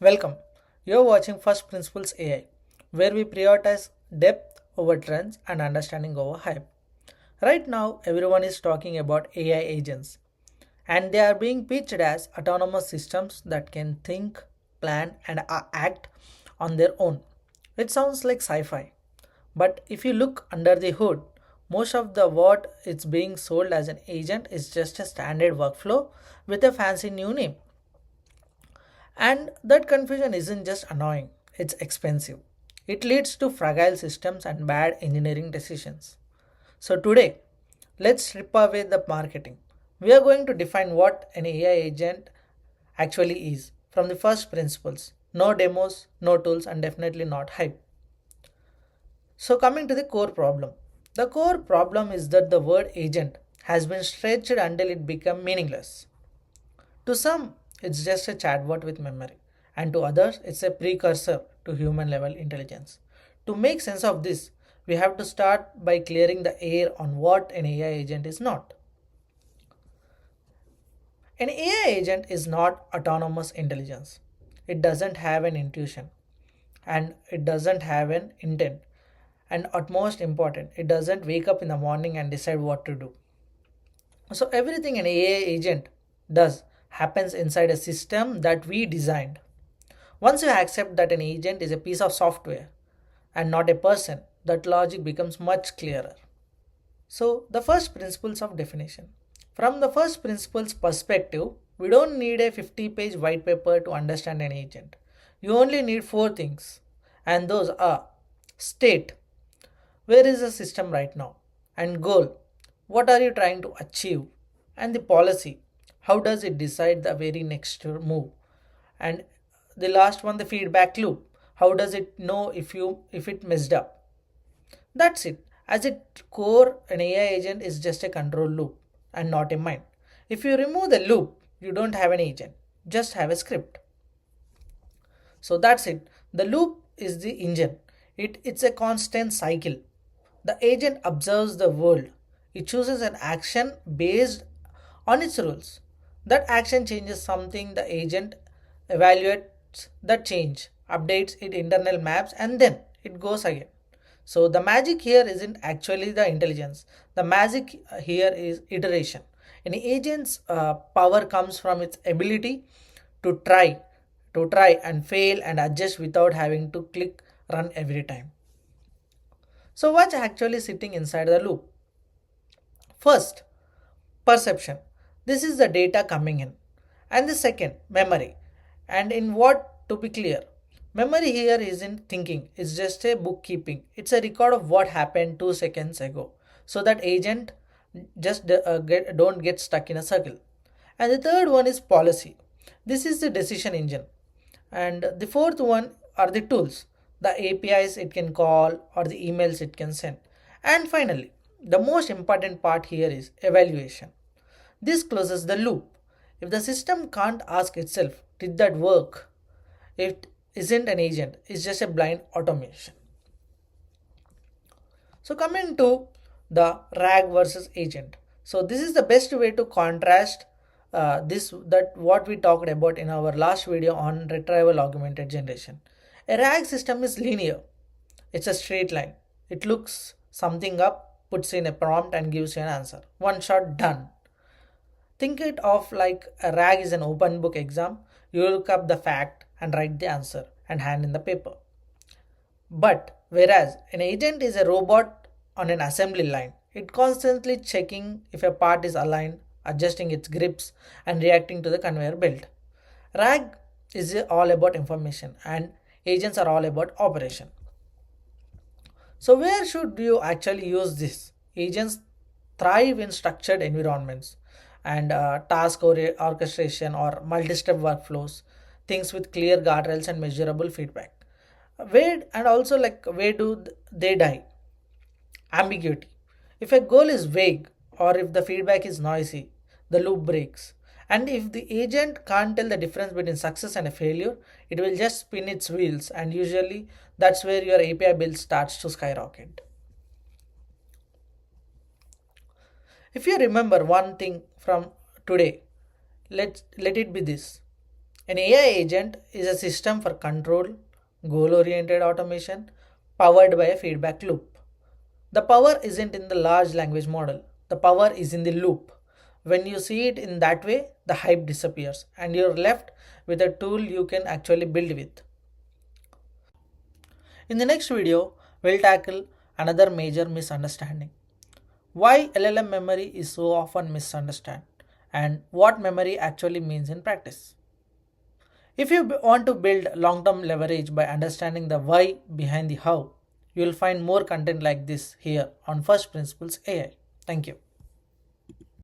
Welcome. You're watching First Principles AI, where we prioritize depth over trends and understanding over hype. Right now, everyone is talking about AI agents, and they are being pitched as autonomous systems that can think, plan, and act on their own. It sounds like sci fi, but if you look under the hood, most of the what it's being sold as an agent is just a standard workflow with a fancy new name. And that confusion isn't just annoying, it's expensive. It leads to fragile systems and bad engineering decisions. So, today, let's strip away the marketing. We are going to define what an AI agent actually is from the first principles. No demos, no tools, and definitely not hype. So, coming to the core problem. The core problem is that the word agent has been stretched until it become meaningless. To some, it's just a chatbot with memory, and to others, it's a precursor to human level intelligence. To make sense of this, we have to start by clearing the air on what an AI agent is not. An AI agent is not autonomous intelligence. It doesn't have an intuition and it doesn't have an intent. And at most important, it doesn't wake up in the morning and decide what to do. So everything an AI agent does happens inside a system that we designed. Once you accept that an agent is a piece of software and not a person, that logic becomes much clearer. So, the first principles of definition. From the first principles perspective, we don't need a 50-page white paper to understand an agent. You only need four things, and those are state, where is the system right now, and goal, what are you trying to achieve, and the policy, how does it decide the very next move, and the last one, the feedback loop, how does it know if it messed up. That's it. As its core, an AI agent is just a control loop and not a mind. If you remove the loop, you don't have an agent, just have a script. So that's it. The loop is the engine. It's a constant cycle. The agent observes the world. It chooses an action based on its rules. That action changes something, the agent evaluates that change, updates its internal maps, and then it goes again. So the magic here isn't actually the intelligence. The magic here is iteration. An agent's power comes from its ability to try, to try and fail and adjust without having to click run every time. So what's actually sitting inside the loop? First, perception. This is the data coming in. And the second, memory. And in what, to be clear, memory here isn't thinking, it's just a bookkeeping. It's a record of what happened 2 seconds ago. So that agent just don't get stuck in a circle. And the third one is policy. This is the decision engine. And the fourth one are the tools, the APIs it can call or the emails it can send. And finally, the most important part here is evaluation. This closes the loop. If the system can't ask itself, did that work? It isn't an agent, it's just a blind automation. So coming to the RAG versus agent. So this is the best way to contrast this that what we talked about in our last video on retrieval augmented generation. A RAG system is linear. It's a straight line. It looks something up, puts in a prompt and gives you an answer. One shot done. Think it of like a RAG is an open book exam. You look up the fact and write the answer and hand in the paper. But whereas an agent is a robot on an assembly line, it constantly checking if a part is aligned, adjusting its grips, and reacting to the conveyor belt. RAG is all about information, and agents are all about operation. So, where should you actually use this? Agents thrive in structured environments and task orchestration or multi step workflows, things with clear guardrails and measurable feedback. Where and also like where do they die? Ambiguity. If a goal is vague or if the feedback is noisy, the loop breaks. And if the agent can't tell the difference between success and a failure, it will just spin its wheels, and usually that's where your API bill starts to skyrocket. If you remember one thing from today, let it be this. An AI agent is a system for control, goal oriented automation powered by a feedback loop. The power isn't in the large language model, the power is in the loop. When you see it in that way, the hype disappears and you're left with a tool you can actually build with. In the next video, we'll tackle another major misunderstanding: why LLM memory is so often misunderstood and what memory actually means in practice. If you want to build long term leverage by understanding the why behind the how, you will find more content like this here on First Principles AI. Thank you.